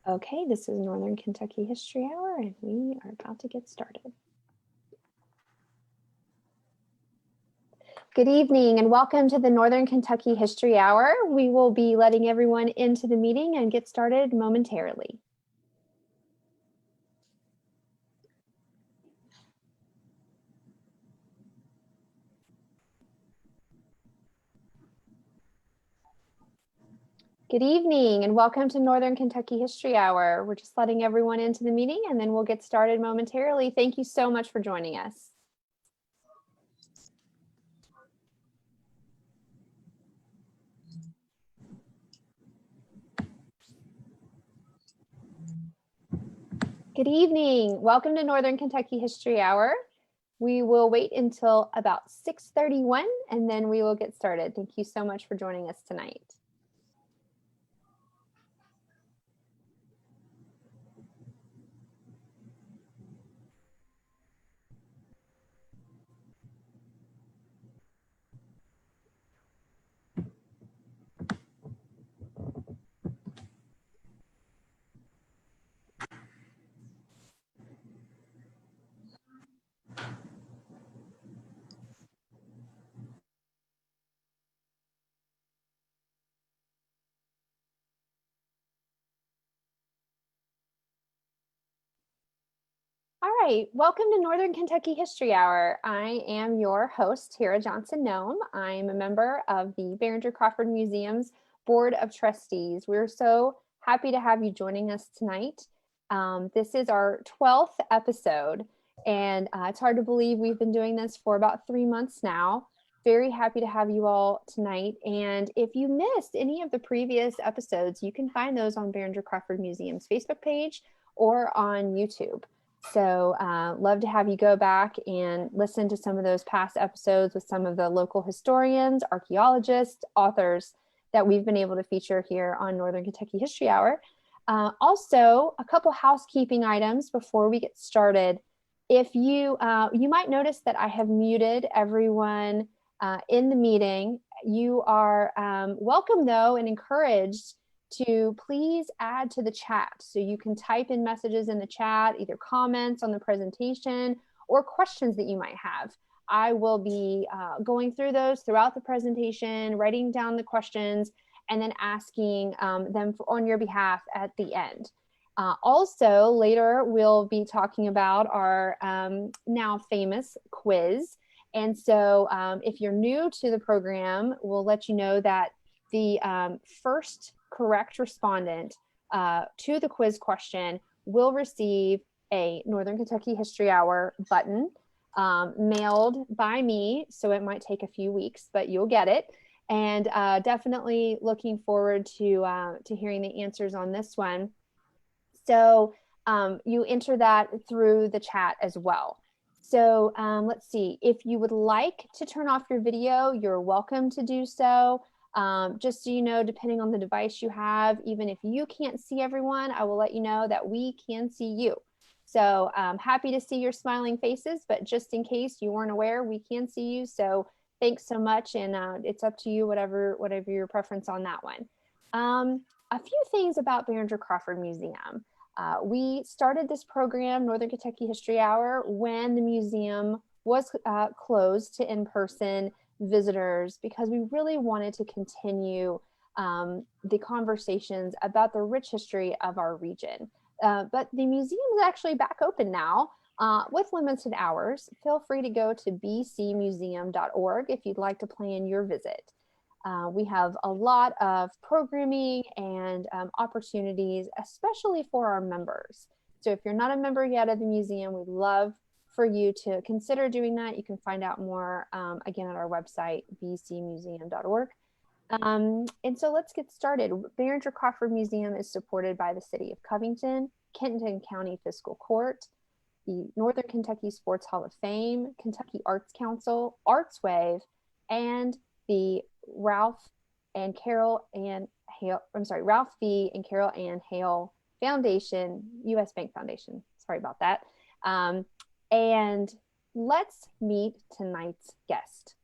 Okay, this is Northern Kentucky History Hour, and we are about to get started. Good evening, and welcome to the Northern Kentucky History Hour. We will be letting everyone into the meeting and get started momentarily. Good evening, and welcome to Northern Kentucky History Hour. We're just letting everyone into the meeting, and then we'll get started momentarily. Thank you so much for joining us. Good evening. Welcome to Northern Kentucky History Hour. We will wait until about 6:31, and then we will get started. Thank you so much for joining us tonight. All right, welcome to Northern Kentucky History Hour. I am your host, Tara Johnson-Noem. I'm a member of the Behringer-Crawford Museum's Board of Trustees. We're so happy to have you joining us tonight. This is our 12th episode, and it's hard to believe we've been doing this for about 3 months now. Very happy to have you all tonight. And if you missed any of the previous episodes, you can find those on Behringer-Crawford Museum's Facebook page or on YouTube. So love to have you go back and listen to some of those past episodes with some of the local historians, archaeologists, authors that we've been able to feature here on Northern Kentucky History Hour. Also, a couple housekeeping items before we get started. If you might notice that I have muted everyone in the meeting. You are welcome, though, and encouraged to please add to the chat. So you can type in messages in the chat, either comments on the presentation or questions that you might have. I will be going through those throughout the presentation, writing down the questions, and then asking them on your behalf at the end. Also, later we'll be talking about our now famous quiz. And so if you're new to the program, we'll let you know that the first correct respondent to the quiz question will receive a Northern Kentucky History Hour button mailed by me. So it might take a few weeks, but you'll get it. And definitely looking forward to hearing the answers on this one. So you enter that through the chat as well. So let's see, if you would like to turn off your video, you're welcome to do so. Just so you know, depending on the device you have, even if you can't see everyone, I will let you know that we can see you. So I'm happy to see your smiling faces, but just in case you weren't aware, we can see you. So thanks so much. And it's up to you, whatever your preference on that one. A few things about Behringer-Crawford Museum. We started this program, Northern Kentucky History Hour, when the museum was closed to in-person visitors, because we really wanted to continue the conversations about the rich history of our region. But the museum is actually back open now with limited hours. Feel free to go to bcmuseum.org if you'd like to plan your visit. We have a lot of programming and opportunities, especially for our members. So if you're not a member yet of the museum, we'd love for you to consider doing that. You can find out more, again, at our website, bcmuseum.org. And so let's get started. Behringer-Crawford Museum is supported by the City of Covington, Kenton County Fiscal Court, the Northern Kentucky Sports Hall of Fame, Kentucky Arts Council, ArtsWave, and the Ralph V. and Carol Ann Hale Foundation, U.S. Bank Foundation. Sorry about that. And let's meet tonight's guest.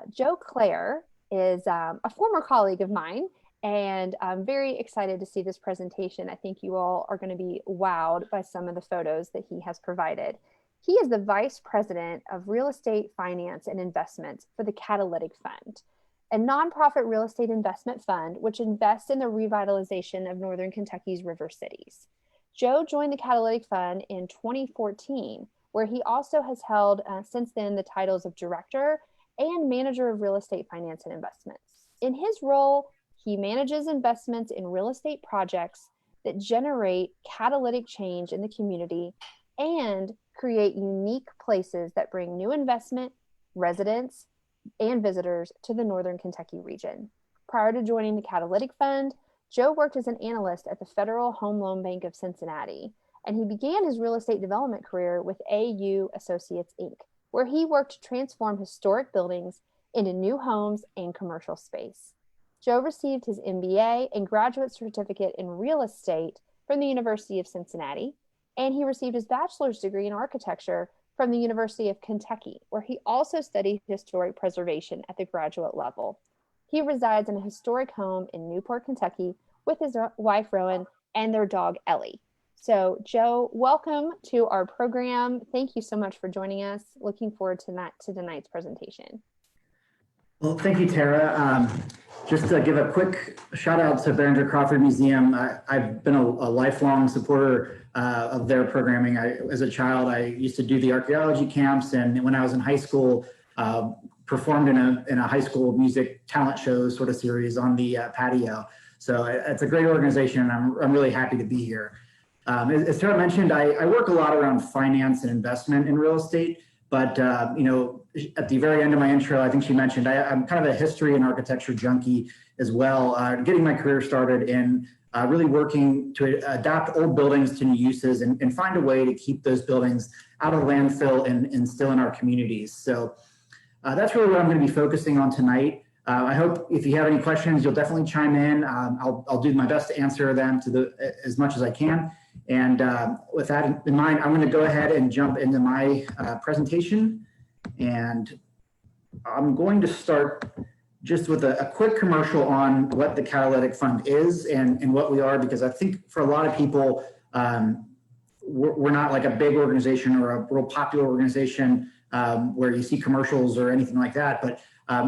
Joe Klare is a former colleague of mine And I'm very excited to see this presentation. I think you all are going to be wowed by some of the photos that he has provided. He is the Vice President of Real Estate Finance and Investments for the Catalytic Fund, a nonprofit real estate investment fund which invests in the revitalization of Northern Kentucky's river cities. Joe joined the Catalytic Fund in 2014, where he also has held since then the titles of Director and Manager of Real Estate Finance and Investments. In his role, he manages investments in real estate projects that generate catalytic change in the community and create unique places that bring new investment, residents, and visitors to the Northern Kentucky region. Prior to joining the Catalytic Fund, Joe worked as an analyst at the Federal Home Loan Bank of Cincinnati, and he began his real estate development career with AU Associates, Inc., where he worked to transform historic buildings into new homes and commercial space. Joe received his MBA and graduate certificate in real estate from the University of Cincinnati, and he received his bachelor's degree in architecture from the University of Kentucky, where he also studied historic preservation at the graduate level. He resides in a historic home in Newport, Kentucky, with his wife, Rowan, and their dog, Ellie. So, Joe, welcome to our program. Thank you so much for joining us. Looking forward to tonight's presentation. Well, thank you, Tara. Just to give a quick shout out to Behringer-Crawford Museum. I've been a lifelong supporter of their programming. As a child, I used to do the archaeology camps, and when I was in high school, performed in a high school music talent show sort of series on the patio. So it's a great organization, and I'm really happy to be here. As Tara mentioned, I work a lot around finance and investment in real estate. But, at the very end of my intro, I think she mentioned I'm kind of a history and architecture junkie as well, getting my career started in really working to adapt old buildings to new uses and find a way to keep those buildings out of landfill and still in our communities. So that's really what I'm going to be focusing on tonight. I hope if you have any questions, you'll definitely chime in. I'll do my best to answer them as much as I can. And with that in mind, I'm going to go ahead and jump into my presentation. And I'm going to start just with a quick commercial on what the Catalytic Fund is and what we are, because I think for a lot of people, we're not like a big organization or a real popular organization where you see commercials or anything like that. But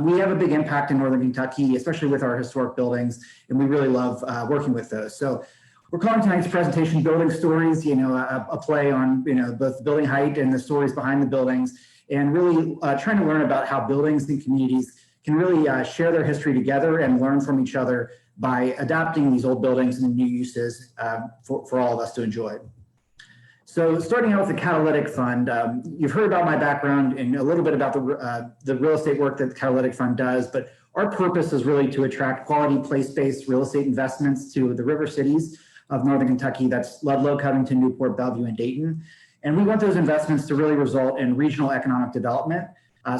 we have a big impact in Northern Kentucky, especially with our historic buildings, and we really love working with those. So we're calling tonight's presentation Building Stories, a play on, both the building height and the stories behind the buildings, and really trying to learn about how buildings and communities can really share their history together and learn from each other by adapting these old buildings and new uses for all of us to enjoy. So starting out with the Catalytic Fund, you've heard about my background and a little bit about the real estate work that the Catalytic Fund does, but our purpose is really to attract quality place-based real estate investments to the river cities of Northern Kentucky. That's Ludlow, Covington, Newport, Bellevue, and Dayton. And we want those investments to really result in regional economic development.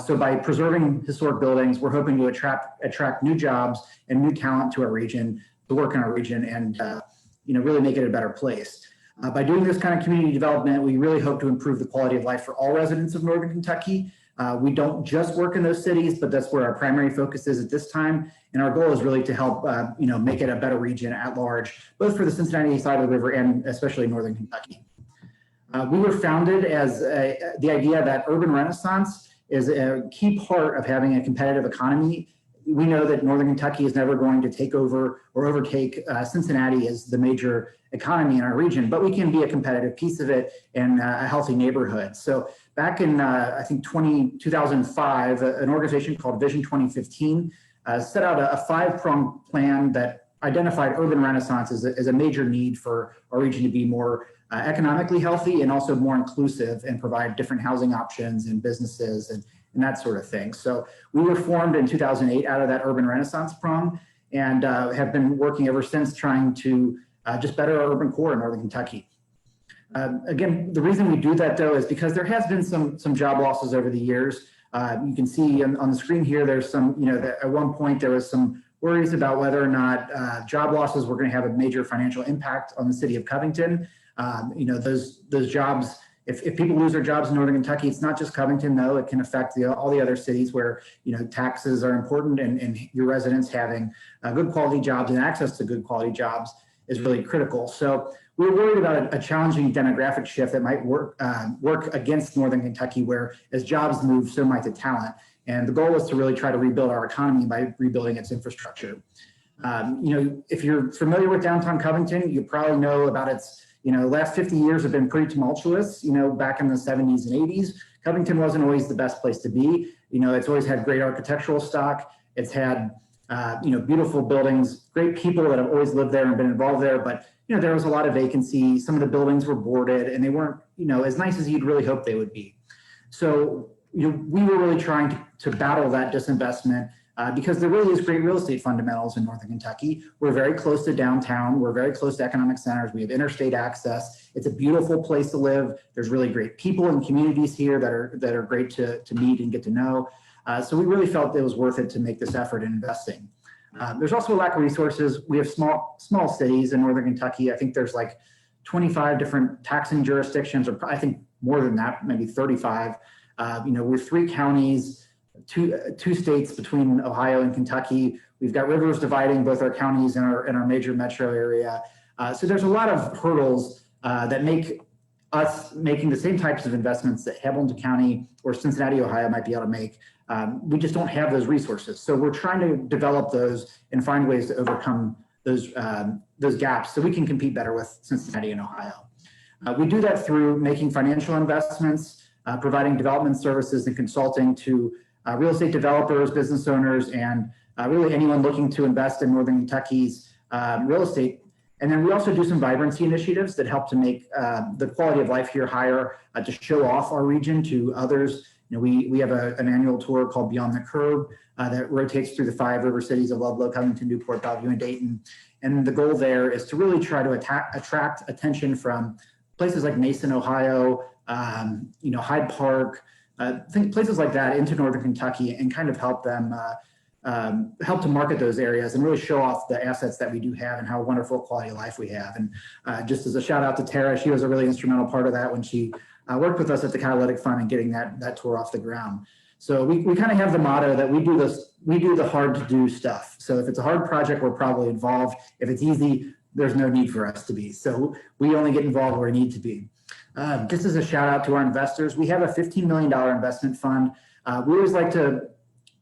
So by preserving historic buildings, we're hoping to attract new jobs and new talent to our region, to work in our region, and really make it a better place. By doing this kind of community development, we really hope to improve the quality of life for all residents of Northern Kentucky. We don't just work in those cities, but that's where our primary focus is at this time. And our goal is really to help, make it a better region at large, both for the Cincinnati side of the river and especially Northern Kentucky. We were founded as the idea that urban renaissance is a key part of having a competitive economy. We know that Northern Kentucky is never going to take over or overtake Cincinnati as the major economy in our region, but we can be a competitive piece of it and a healthy neighborhood. So back in, I think, 2005, an organization called Vision 2015 set out a five-pronged plan that identified urban renaissance as a major need for our region to be more economically healthy and also more inclusive and provide different housing options and businesses and that sort of thing. So we were formed in 2008 out of that urban renaissance prong and have been working ever since trying to just better our urban core in Northern Kentucky. Again, the reason we do that though is because there has been some job losses over the years. You can see on the screen here, there's some, at one point there was some worries about whether or not job losses were going to have a major financial impact on the city of Covington. Those jobs, if people lose their jobs in Northern Kentucky, it's not just Covington, though. It can affect all the other cities where, taxes are important, and your residents having good quality jobs and access to good quality jobs is really critical. So we're worried about a challenging demographic shift that might work against Northern Kentucky, where as jobs move, so might the talent. And the goal is to really try to rebuild our economy by rebuilding its infrastructure. If you're familiar with downtown Covington, you probably know about its, last 50 years have been pretty tumultuous. Back in the 70s and 80s, Covington wasn't always the best place to be. It's always had great architectural stock. It's had, beautiful buildings, great people that have always lived there and been involved there. But, there was a lot of vacancy. Some of the buildings were boarded and they weren't, as nice as you'd really hope they would be. So, we were really trying to battle that disinvestment because there really is great real estate fundamentals in Northern Kentucky. We're very close to downtown. We're very close to economic centers. We have interstate access. It's a beautiful place to live. There's really great people and communities here that are great to meet and get to know. So we really felt it was worth it to make this effort in investing. There's also a lack of resources. We have small cities in Northern Kentucky. I think there's like 25 different taxing jurisdictions, or I think more than that, maybe 35. We're 3 counties, two states between Ohio and Kentucky. We've got rivers dividing both our counties and our major metro area. So there's a lot of hurdles that make us making the same types of investments that Hamilton County or Cincinnati, Ohio might be able to make. We just don't have those resources. So we're trying to develop those and find ways to overcome those gaps so we can compete better with Cincinnati and Ohio. We do that through making financial investments, providing development services and consulting to real estate developers, business owners, and really anyone looking to invest in Northern Kentucky's real estate. And then we also do some vibrancy initiatives that help to make the quality of life here higher, to show off our region to others. We have an annual tour called Beyond the Curb that rotates through the 5 river cities of Ludlow, Covington, Newport, Bellevue, and Dayton. And the goal there is to really try to attract attention from places like Mason, Ohio, Hyde Park, places like that into Northern Kentucky, and kind of help them help to market those areas and really show off the assets that we do have and how wonderful quality of life we have. And just as a shout out to Tara, she was a really instrumental part of that when she worked with us at the Catalytic Fund and getting that tour off the ground. So we kind of have the motto that we do the hard to do stuff. So if it's a hard project, we're probably involved. If it's easy, there's no need for us to be. So we only get involved where we need to be. Just as a shout out to our investors, we have a $15 million investment fund. We always like to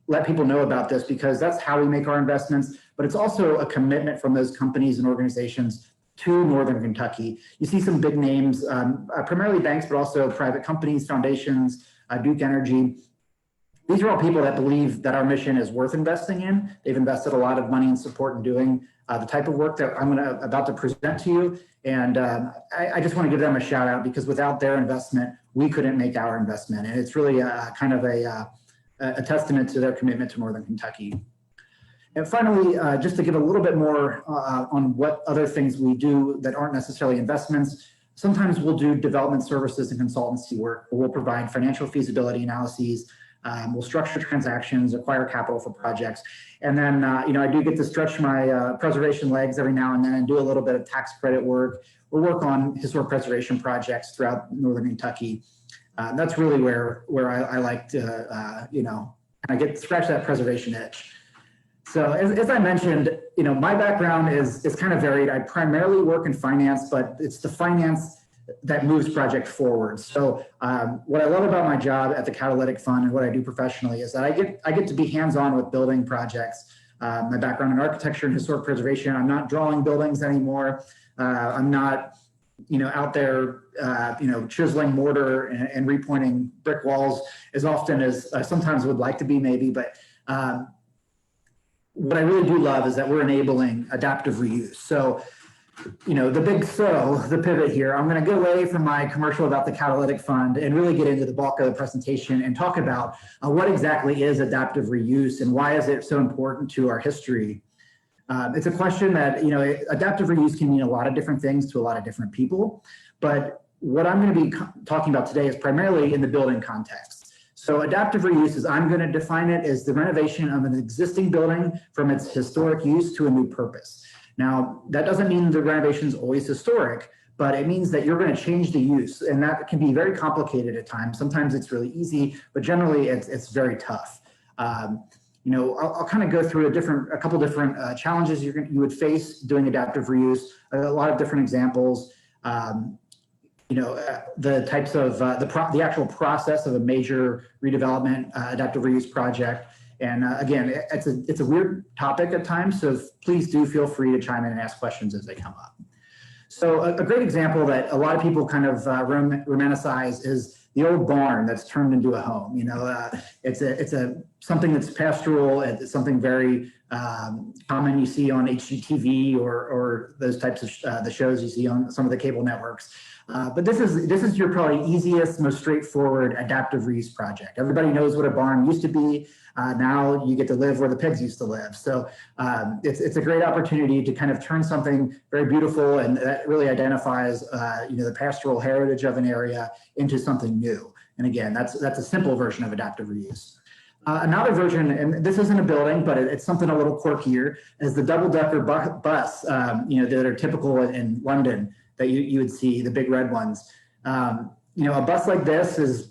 let people know about this because that's how we make our investments, but it's also a commitment from those companies and organizations to Northern Kentucky. You see some big names, primarily banks, but also private companies, foundations, Duke Energy. These are all people that believe that our mission is worth investing in. They've invested a lot of money and support in doing the type of work that I'm about to present to you. And I just want to give them a shout out because without their investment, we couldn't make our investment. And it's really kind of a testament to their commitment to Northern Kentucky. And finally, just to give a little bit more on what other things we do that aren't necessarily investments, sometimes we'll do development services and consultancy work. We'll provide financial feasibility analyses. We'll structure transactions, acquire capital for projects. And then, I do get to stretch my preservation legs every now and then and do a little bit of tax credit work or work on historic preservation projects throughout Northern Kentucky. That's really where I like to, I get to scratch that preservation itch. So as I mentioned, my background is kind of varied. I primarily work in finance, but it's the finance that moves projects forward. So what I love about my job at the Catalytic Fund and what I do professionally is that I get to be hands-on with building projects. My background in architecture and historic preservation, I'm not drawing buildings anymore. I'm not, out there, chiseling mortar and repointing brick walls as often as I sometimes would like to be maybe, but what I really do love is that we're enabling adaptive reuse. So, the pivot here, I'm going to get away from my commercial about the Catalytic Fund and really get into the bulk of the presentation and talk about what exactly is adaptive reuse and why is it so important to our history. It's a question that, adaptive reuse can mean a lot of different things to a lot of different people, but what I'm going to be talking about today is primarily in the building context. So adaptive reuse, as I'm going to define it, is the renovation of an existing building from its historic use to a new purpose. Now, that doesn't mean the renovation is always historic, but it means that you're going to change the use, and that can be very complicated at times. Sometimes it's really easy, but generally it's very tough. I'll kind of go through a couple different challenges you would face doing adaptive reuse. A lot of different examples. The types of the actual process of a major redevelopment adaptive reuse project. And again, it's a weird topic at times, so please do feel free to chime in and ask questions as they come up. So a great example that a lot of people kind of romanticize is the old barn that's turned into a home. It's something that's pastoral. It's something very common you see on HGTV or those types of the shows you see on some of the cable networks. But this is your probably easiest, most straightforward adaptive reuse project. Everybody knows what a barn used to be. Now you get to live where the pigs used to live. So it's a great opportunity to kind of turn something very beautiful and that really identifies the pastoral heritage of an area into something new. And again, that's a simple version of adaptive reuse. Another version, and this isn't a building, but it's something a little quirkier, is the double-decker bus, that are typical in London that you would see, the big red ones. A bus like this is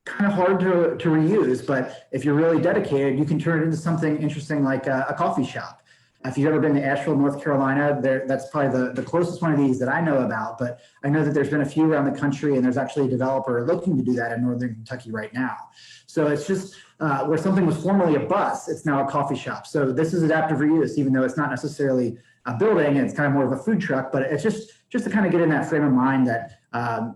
kind of hard to reuse, but if you're really dedicated, you can turn it into something interesting like a coffee shop. If you've ever been to Asheville, North Carolina, that's probably the closest one of these that I know about, but I know that there's been a few around the country, and there's actually a developer looking to do that in Northern Kentucky right now. So it's just where something was formerly a bus, it's now a coffee shop. So this is adaptive reuse, even though it's not necessarily a building, it's kind of more of a food truck, but it's just to kind of get in that frame of mind that,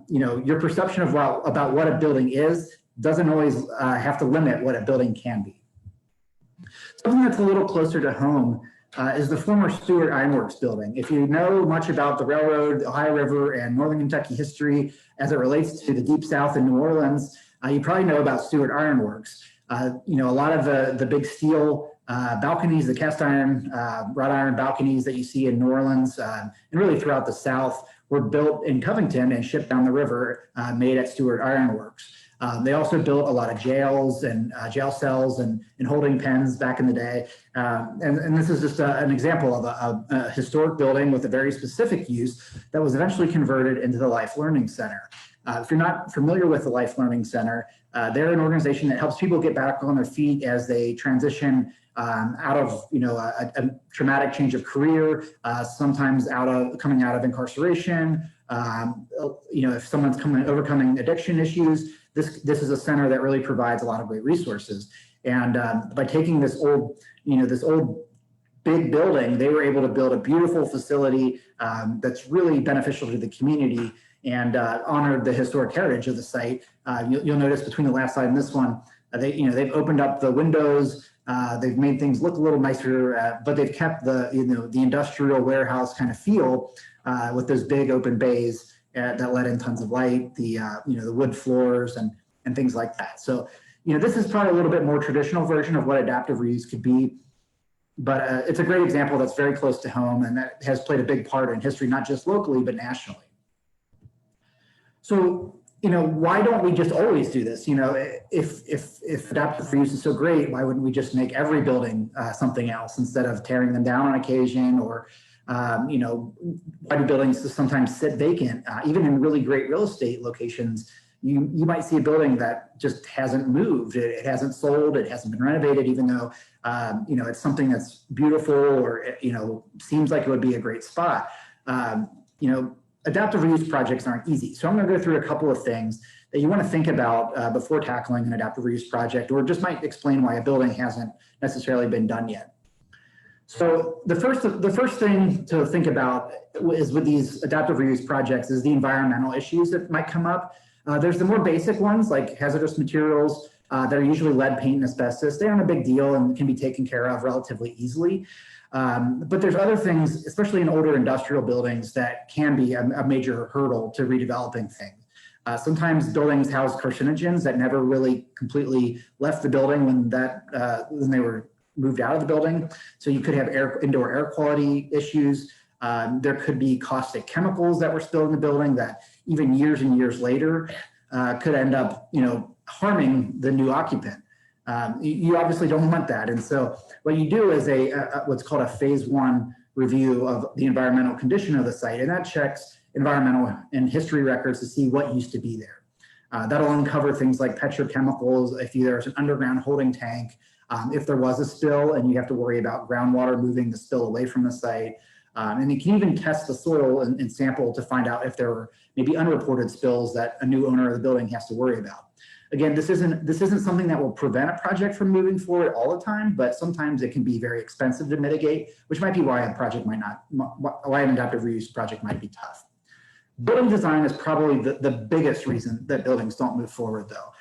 your perception of about what a building is doesn't always have to limit what a building can be. Something that's a little closer to home is the former Stewart Iron Works building. If you know much about the railroad, the Ohio River, and Northern Kentucky history as it relates to the Deep South in New Orleans, you probably know about Stewart Iron Works. A lot of the big steel balconies, the cast iron, wrought iron balconies that you see in New Orleans and really throughout the South were built in Covington and shipped down the river, made at Stewart Iron Works. They also built a lot of jails and jail cells and holding pens back in the day. And this is just an example of a historic building with a very specific use that was eventually converted into the Life Learning Center. If you're not familiar with the Life Learning Center, they're an organization that helps people get back on their feet as they transition out of a traumatic change of career, sometimes coming out of incarceration. If someone's overcoming addiction issues, this is a center that really provides a lot of great resources. And by taking this old big building, they were able to build a beautiful facility that's really beneficial to the community and honored the historic heritage of the site. You'll notice between the last slide and this one, they've opened up the windows. They've made things look a little nicer, but they've kept the industrial warehouse kind of feel with those big open bays that let in tons of light, the wood floors and things like that. So this is probably a little bit more traditional version of what adaptive reuse could be, but it's a great example that's very close to home and that has played a big part in history, not just locally but nationally. So why don't we just always do this? If adaptive reuse is so great, why wouldn't we just make every building something else instead of tearing them down on occasion? Or, why do buildings sometimes sit vacant? Even in really great real estate locations, you might see a building that just hasn't moved. It hasn't sold. It hasn't been renovated, even though, it's something that's beautiful or, seems like it would be a great spot. Adaptive reuse projects aren't easy. So I'm going to go through a couple of things that you want to think about before tackling an adaptive reuse project, or just might explain why a building hasn't necessarily been done yet. So the first thing to think about is with these adaptive reuse projects is the environmental issues that might come up. There's the more basic ones like hazardous materials that are usually lead, paint, and asbestos. They aren't a big deal and can be taken care of relatively easily. But there's other things, especially in older industrial buildings, that can be a major hurdle to redeveloping things. Sometimes buildings house carcinogens that never really completely left the building when they were moved out of the building. So you could have indoor air quality issues. There could be caustic chemicals that were spilled in the building that even years and years later could end up, harming the new occupant. You obviously don't want that. And so what you do is what's called a phase 1 review of the environmental condition of the site. And that checks environmental and history records to see what used to be there. That'll uncover things like petrochemicals, if there's an underground holding tank, if there was a spill and you have to worry about groundwater moving the spill away from the site. And you can even test the soil and sample to find out if there are maybe unreported spills that a new owner of the building has to worry about. Again, this isn't something that will prevent a project from moving forward all the time, but sometimes it can be very expensive to mitigate, which might be why why an adaptive reuse project might be tough. Building design is probably the biggest reason that buildings don't move forward, though.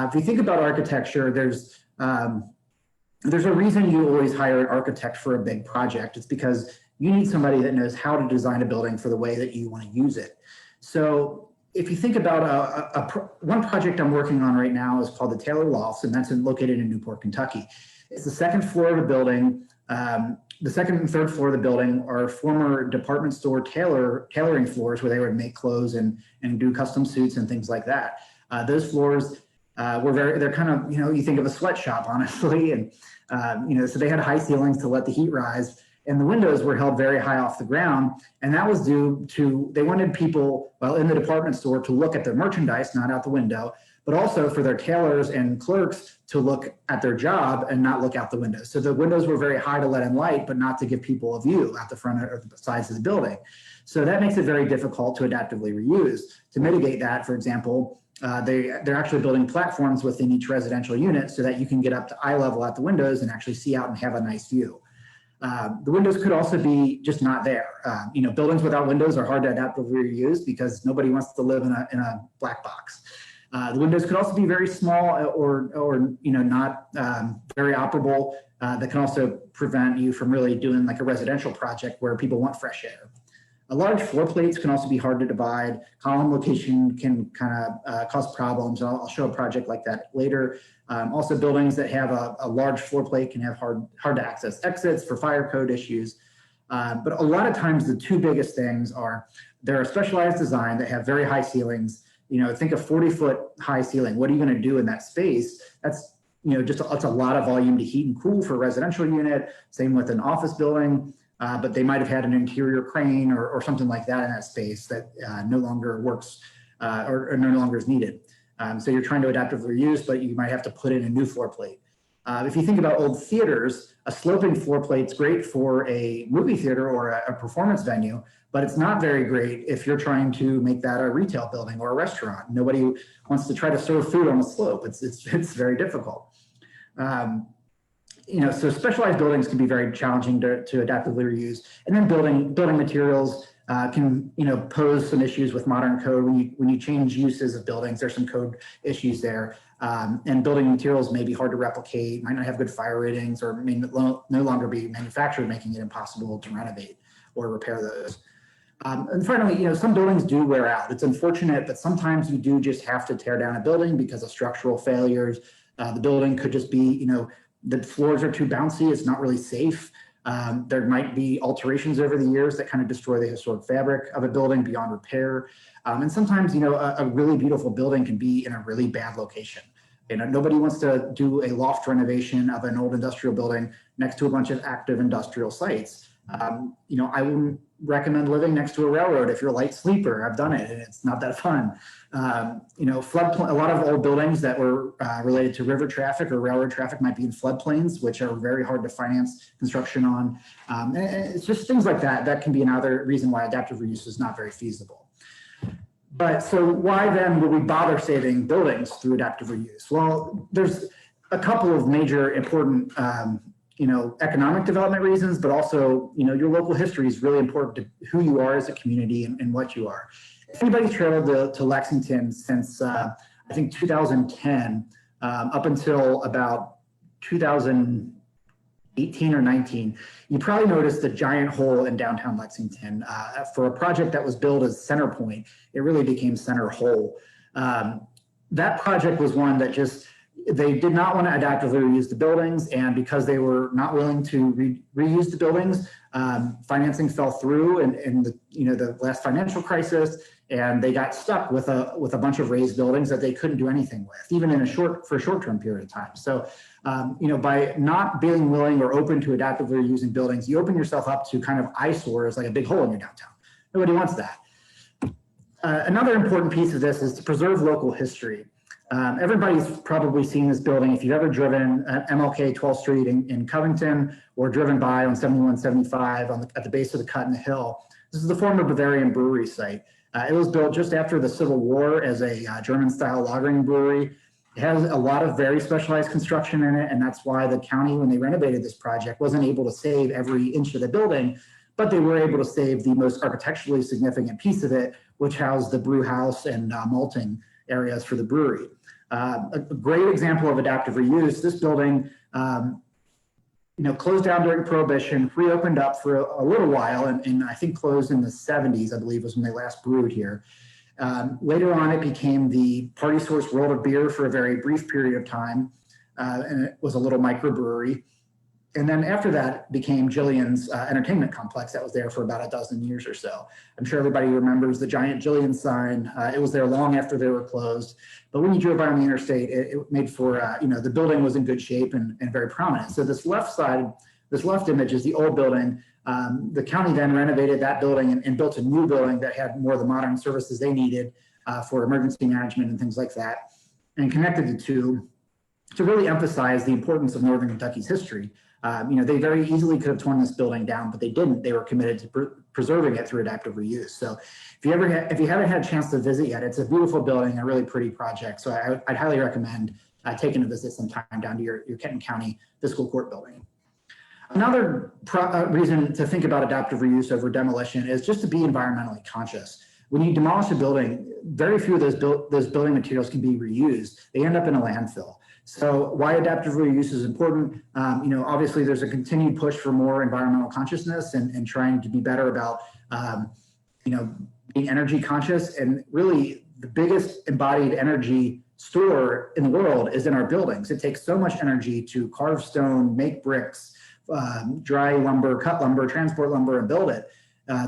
If you think about architecture, there's a reason you always hire an architect for a big project. It's because you need somebody that knows how to design a building for the way that you want to use it. So if you think about one project I'm working on right now is called the Taylor Lofts, and that's located in Newport, Kentucky. It's the second floor of the building. The second and third floor of the building are former department store tailoring floors where they would make clothes and do custom suits and things like that. Those floors they're kind of, you think of a sweatshop, honestly. And, so they had high ceilings to let the heat rise. And the windows were held very high off the ground. And that was due to, they wanted people, in the department store to look at their merchandise, not out the window, but also for their tailors and clerks to look at their job and not look out the window. So the windows were very high to let in light, but not to give people a view at the front or the sides of the building. So that makes it very difficult to adaptively reuse. To mitigate that, for example, they're actually building platforms within each residential unit so that you can get up to eye level at the windows and actually see out and have a nice view. The windows could also be just not there. Buildings without windows are hard to adaptively reuse because nobody wants to live in a black box. The windows could also be very small or not very operable. That can also prevent you from really doing like a residential project where people want fresh air. Large floor plates can also be hard to divide. Column location can kind of cause problems. I'll show a project like that later. Also, buildings that have a large floor plate can have hard to access exits for fire code issues. But a lot of times the two biggest things are they're a specialized design that have very high ceilings. Think a 40-foot high ceiling. What are you going to do in that space? That's it's a lot of volume to heat and cool for a residential unit. Same with an office building. But they might have had an interior crane or something like that in that space that no longer works or no longer is needed. So you're trying to adaptively reuse, but you might have to put in a new floor plate. If you think about old theaters, a sloping floor plate's great for a movie theater or a performance venue, but it's not very great if you're trying to make that a retail building or a restaurant. Nobody wants to try to serve food on the slope. It's very difficult. So specialized buildings can be very challenging to adaptively reuse. And then building materials can, pose some issues with modern code. When you change uses of buildings, there's some code issues there. And building materials may be hard to replicate, might not have good fire ratings, or may no longer be manufactured, making it impossible to renovate or repair those. And finally, some buildings do wear out. It's unfortunate, but sometimes you do just have to tear down a building because of structural failures. The building could just be, the floors are too bouncy, it's not really safe. There might be alterations over the years that kind of destroy the historic fabric of a building beyond repair. And sometimes, a really beautiful building can be in a really bad location. Nobody wants to do a loft renovation of an old industrial building next to a bunch of active industrial sites. I wouldn't recommend living next to a railroad if you're a light sleeper. I've done it and it's not that fun. A lot of old buildings that were related to river traffic or railroad traffic might be in floodplains, which are very hard to finance construction on. And it's just things like that. That can be another reason why adaptive reuse is not very feasible. But so why then would we bother saving buildings through adaptive reuse? Well, there's a couple of major important economic development reasons, but also, your local history is really important to who you are as a community and what you are. If anybody's traveled to Lexington since, I think 2010, up until about 2018 or 19, you probably noticed the giant hole in downtown Lexington. For a project that was billed as Center Point, it really became Center Hole. That project was one that they did not want to adaptively reuse the buildings, and because they were not willing to reuse the buildings, financing fell through in the last financial crisis, and they got stuck with a bunch of raised buildings that they couldn't do anything with, even for a short-term period of time. So, by not being willing or open to adaptively reusing buildings, you open yourself up to kind of eyesores, like a big hole in your downtown. Nobody wants that. Another important piece of this is to preserve local history. Everybody's probably seen this building. If you've ever driven MLK 12th Street in Covington or driven by on 7175 at the base of the cut in the hill, this is the former Bavarian brewery site. It was built just after the Civil War as a German-style lagering brewery. It has a lot of very specialized construction in it, and that's why the county, when they renovated this project, wasn't able to save every inch of the building, but they were able to save the most architecturally significant piece of it, which housed the brew house and malting areas for the brewery. A great example of adaptive reuse, this building closed down during Prohibition, reopened up for a little while, and I think closed in the 70s, I believe was when they last brewed here. Later on, it became the Party Source World of Beer for a very brief period of time, and it was a little microbrewery. And then after that became Jillian's entertainment complex that was there for about a dozen years or so. I'm sure everybody remembers the giant Jillian sign. It was there long after they were closed. But when you drove by on the interstate, it made for, the building was in good shape and very prominent. So this left side, this left image is the old building. The county then renovated that building and built a new building that had more of the modern services they needed for emergency management and things like that, and connected the two to really emphasize the importance of Northern Kentucky's history. They very easily could have torn this building down, but they didn't. They were committed to preserving it through adaptive reuse. So if you haven't had a chance to visit yet, it's a beautiful building, a really pretty project. So I'd highly recommend taking a visit sometime down to your Kenton County Fiscal Court building. Another reason to think about adaptive reuse over demolition is just to be environmentally conscious. When you demolish a building, very few of those building materials can be reused. They end up in a landfill. So why adaptive reuse is important, obviously there's a continued push for more environmental consciousness and trying to be better about, being energy conscious. And really the biggest embodied energy store in the world is in our buildings. It takes so much energy to carve stone, make bricks, dry lumber, cut lumber, transport lumber, and build it.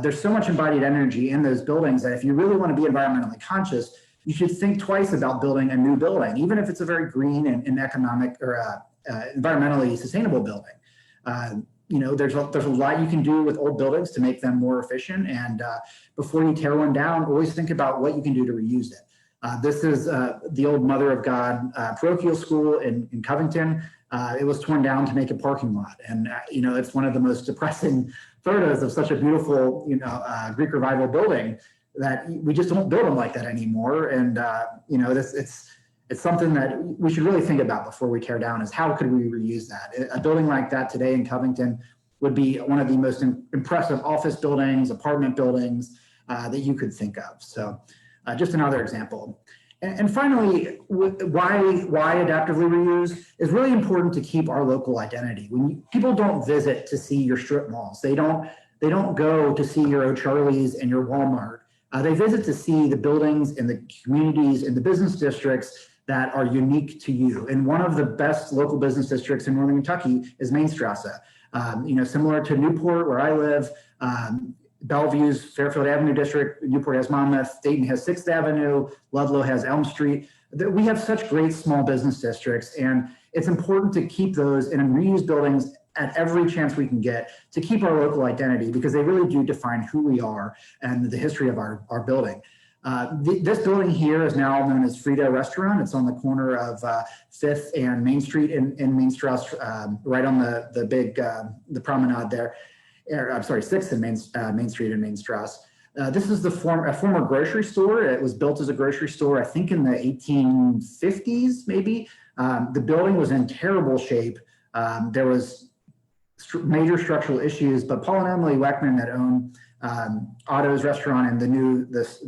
There's so much embodied energy in those buildings that if you really want to be environmentally conscious, you should think twice about building a new building, even if it's a very green and economic or environmentally sustainable building. There's a lot you can do with old buildings to make them more efficient. And before you tear one down, always think about what you can do to reuse it. This is the old Mother of God parochial school in Covington. It was torn down to make a parking lot. And, it's one of the most depressing photos of such a beautiful, Greek revival building that we just don't build them like that anymore. And, it's something that we should really think about before we tear down is how could we reuse that? A building like that today in Covington would be one of the most impressive office buildings, apartment buildings that you could think of. So just another example. And finally, why adaptively reuse is really important to keep our local identity. People don't visit to see your strip malls. They don't go to see your O'Charlie's and your Walmart. They visit to see the buildings and the communities and the business districts that are unique to you. And one of the best local business districts in Northern Kentucky is Mainstrasse. Similar to Newport, where I live, Bellevue's Fairfield Avenue district, Newport has Monmouth, Dayton has 6th Avenue, Ludlow has Elm Street. We have such great small business districts, and it's important to keep those and reuse buildings at every chance we can get to keep our local identity, because they really do define who we are and the history of our building. This building here is now known as Frida Restaurant. It's on the corner of 5th and Main Street in Mainstrasse, right on the big the promenade there. I'm sorry, 6th and Main Street in Mainstrasse. This is a former grocery store. It was built as a grocery store, I think in the 1850s, maybe. The building was in terrible shape. There was major structural issues, but Paul and Emily Weckman that own Otto's restaurant and the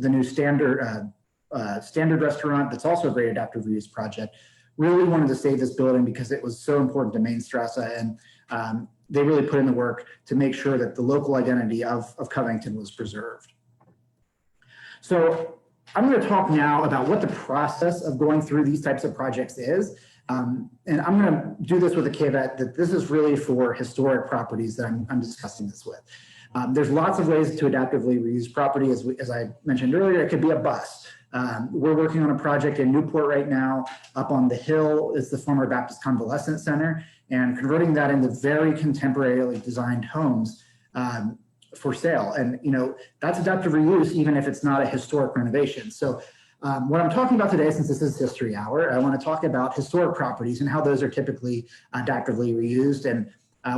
new Standard restaurant, that's also a great adaptive reuse project, really wanted to save this building because it was so important to Mainstrasse, and they really put in the work to make sure that the local identity of Covington was preserved. So I'm going to talk now about what the process of going through these types of projects is. And I'm going to do this with a caveat that this is really for historic properties that I'm discussing this with. There's lots of ways to adaptively reuse property. As I mentioned earlier, it could be a bus. We're working on a project in Newport right now. Up on the hill is the former Baptist Convalescent Center, and converting that into very contemporarily designed homes for sale. And, that's adaptive reuse, even if it's not a historic renovation. So what I'm talking about today, since this is History Hour, I want to talk about historic properties and how those are typically adaptively reused, and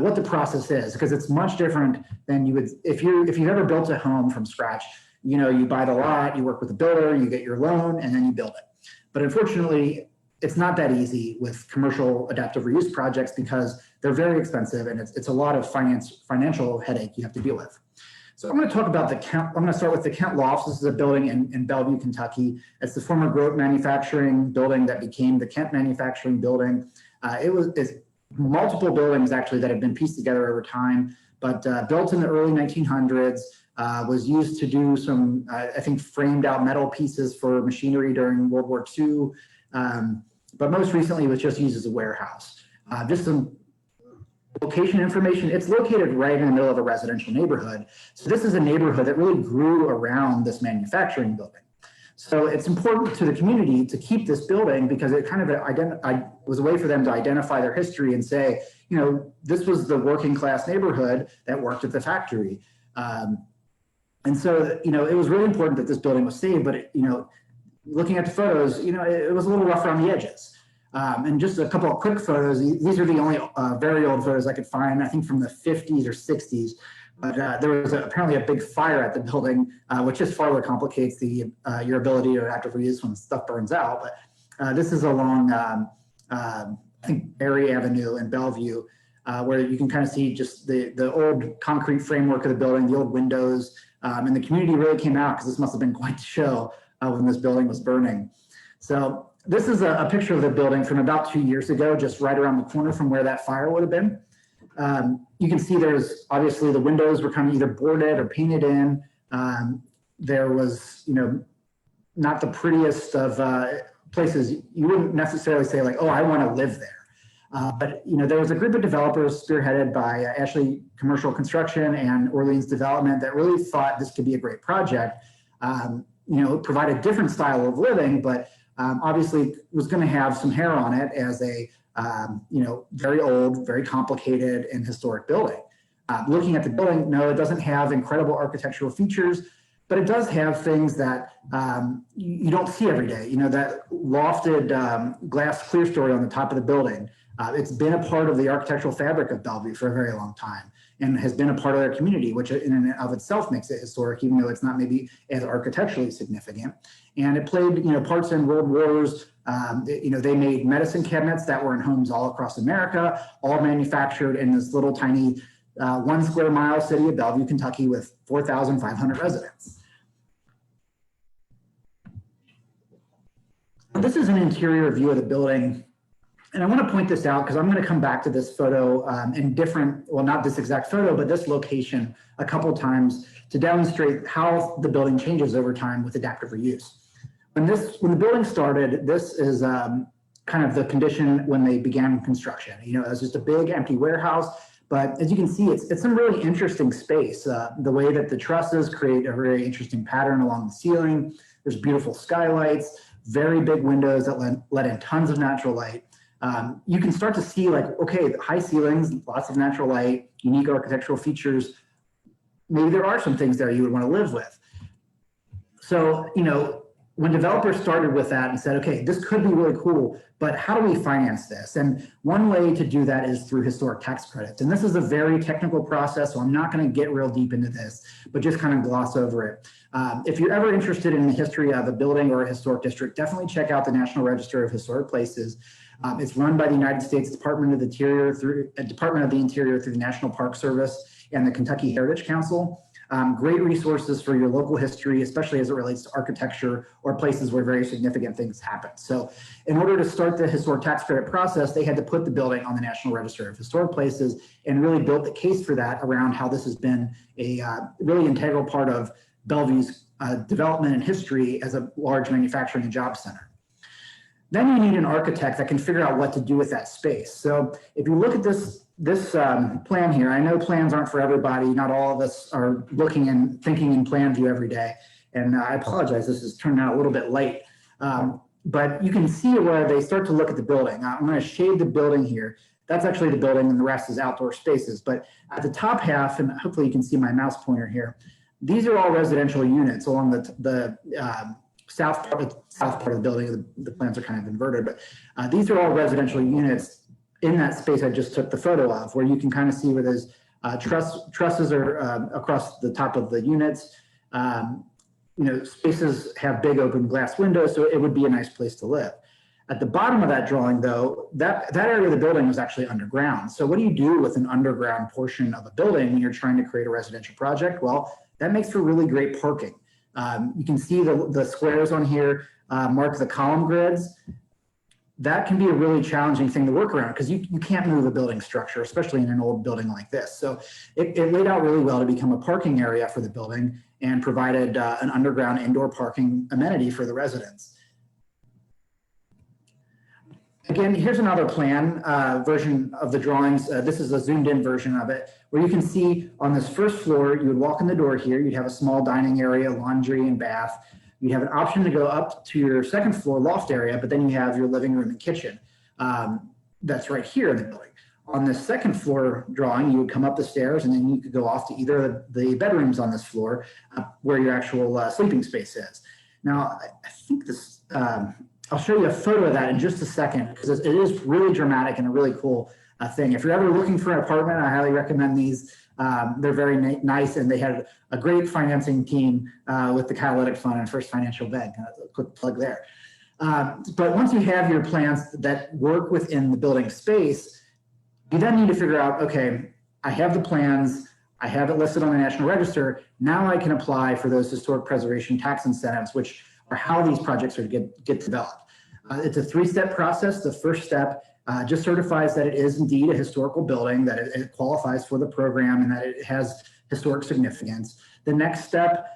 what the process is, because it's much different than you would, if you've ever built a home from scratch. You buy the lot, you work with the builder, you get your loan, and then you build it. But unfortunately, it's not that easy with commercial adaptive reuse projects because they're very expensive, and it's a lot of financial headache you have to deal with. So I'm going to talk about the Kent. I'm going to start with the Kent Lofts. This is a building in Bellevue, Kentucky. It's the former Grote Manufacturing building that became the Kent Manufacturing building. It's multiple buildings actually that have been pieced together over time, but built in the early 1900s. Was used to do some, I think, framed out metal pieces for machinery during World War II, but most recently was just used as a warehouse. Just some location information. It's located right in the middle of a residential neighborhood. So this is a neighborhood that really grew around this manufacturing building. So it's important to the community to keep this building because it kind of was a way for them to identify their history and say, this was the working class neighborhood that worked at the factory. And so, it was really important that this building was saved, but, looking at the photos, it was a little rough around the edges. And just a couple of quick photos. These are the only very old photos I could find, I think from the 50s or 60s. But there was apparently a big fire at the building, which just further complicates your ability to actively reuse when stuff burns out. But this is along, I think, Berry Avenue in Bellevue, where you can kind of see just the old concrete framework of the building, the old windows. And the community really came out because this must have been quite the show when this building was burning. So this is a picture of the building from about 2 years ago, just right around the corner from where that fire would have been. You can see there's obviously the windows were kind of either boarded or painted in. There was, not the prettiest of places. You wouldn't necessarily say like, oh, I want to live there. But there was a group of developers spearheaded by Ashley Commercial Construction and Orleans Development that really thought this could be a great project. Provide a different style of living, but obviously was going to have some hair on it as a very old, very complicated and historic building. Looking at the building, no, it doesn't have incredible architectural features, but it does have things that you don't see every day. That lofted glass clear story on the top of the building. It's been a part of the architectural fabric of Bellevue for a very long time and has been a part of their community, which in and of itself makes it historic, even though it's not maybe as architecturally significant. And it played, parts in world wars. They made medicine cabinets that were in homes all across America, all manufactured in this little tiny 1 square mile city of Bellevue, Kentucky, with 4,500 residents. This is an interior view of the building. And I want to point this out because I'm going to come back to this photo in different, well, not this exact photo, but this location a couple times to demonstrate how the building changes over time with adaptive reuse. When the building started, this is kind of the condition when they began construction. It was just a big empty warehouse, but as you can see, it's some really interesting space. The way that the trusses create a very interesting pattern along the ceiling. There's beautiful skylights, very big windows that let in tons of natural light. You can start to see okay, high ceilings, lots of natural light, unique architectural features. Maybe there are some things there you would want to live with. So, when developers started with that and said, okay, this could be really cool, but how do we finance this? And one way to do that is through historic tax credits. And this is a very technical process, so I'm not going to get real deep into this, but just kind of gloss over it. If you're ever interested in the history of a building or a historic district, definitely check out the National Register of Historic Places. It's run by the United States Department of the Interior through the National Park Service and the Kentucky Heritage Council. Great resources for your local history, especially as it relates to architecture or places where very significant things happen. So in order to start the historic tax credit process, they had to put the building on the National Register of Historic Places and really built the case for that around how this has been a really integral part of Bellevue's development and history as a large manufacturing and job center. Then you need an architect that can figure out what to do with that space. So if you look at this plan here, I know plans aren't for everybody. Not all of us are looking and thinking in plan view every day. And I apologize, this is turning out a little bit late. But you can see where they start to look at the building. I'm going to shade the building here. that's actually the building, and the rest is outdoor spaces. But at the top half, and hopefully you can see my mouse pointer here, these are all residential units along the south part of the building. The plans are kind of inverted, but these are all residential units in that space I just took the photo of, where you can kind of see where those trusses are across the top of the units. Spaces have big open glass windows, so it would be a nice place to live. At the bottom of that drawing, though, that area of the building was actually underground. So what do you do with an underground portion of a building when you're trying to create a residential project? Well, that makes for really great parking. You can see the squares on here mark the column grids. That can be a really challenging thing to work around because you can't move a building structure, especially in an old building like this. So it laid out really well to become a parking area for the building and provided an underground indoor parking amenity for the residents. Again, here's another plan version of the drawings. This is a zoomed in version of it, where you can see on this first floor, you would walk in the door here, you'd have a small dining area, laundry and bath. You'd have an option to go up to your second floor loft area, but then you have your living room and kitchen. That's right here in the building. On the second floor drawing, you would come up the stairs and then you could go off to either of the bedrooms on this floor where your actual sleeping space is. Now, I think this, I'll show you a photo of that in just a second because it is really dramatic and a really cool thing. If you're ever looking for an apartment, I highly recommend these. They're very nice, and they had a great financing team with the Catalytic Fund and First Financial Bank. A quick plug there. But once you have your plans that work within the building space, you then need to figure out, okay, I have the plans, I have it listed on the National Register. Now I can apply for those historic preservation tax incentives, which are how these projects are to get developed. It's a three-step process. The first step just certifies that it is indeed a historical building, that it qualifies for the program, and that it has historic significance. The next step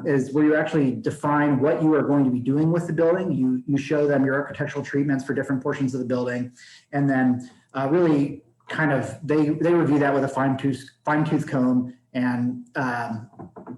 is where you actually define what you are going to be doing with the building. You show them your architectural treatments for different portions of the building, and then really kind of they review that with a fine-tooth comb and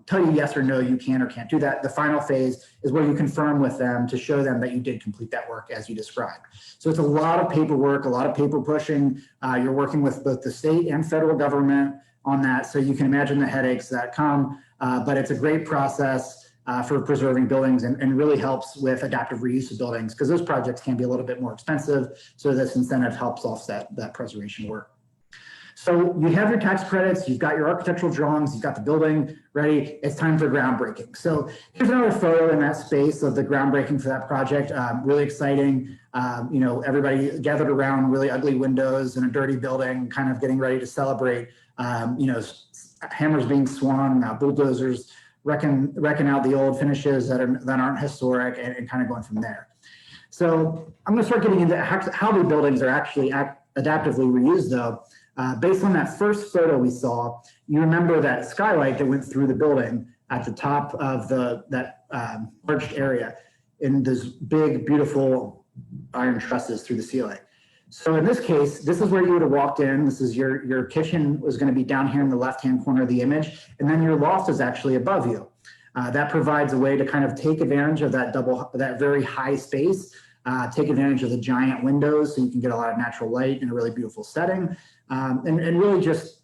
tell you yes or no, you can or can't do that. The final phase is where you confirm with them to show them that you did complete that work as you described. So it's a lot of paperwork, a lot of paper pushing. You're working with both the state and federal government on that, so you can imagine the headaches that come, but it's a great process for preserving buildings and really helps with adaptive reuse of buildings because those projects can be a little bit more expensive, so this incentive helps offset that preservation work. So you have your tax credits, you've got your architectural drawings, you've got the building ready, it's time for groundbreaking. So here's another photo in that space of the groundbreaking for that project. Really exciting. Everybody gathered around really ugly windows in a dirty building, kind of getting ready to celebrate. Hammers being swung, bulldozers wrecking out the old finishes that aren't historic, and kind of going from there. So I'm gonna start getting into how the buildings are actually adaptively reused though. Based on that first photo we saw, you remember that skylight that went through the building at the top of that arched area in this big, beautiful iron trusses through the ceiling. So in this case, this is where you would have walked in. This is your kitchen was going to be down here in the left-hand corner of the image, and then your loft is actually above you. That provides a way to kind of take advantage of that very high space, take advantage of the giant windows so you can get a lot of natural light in a really beautiful setting. And really just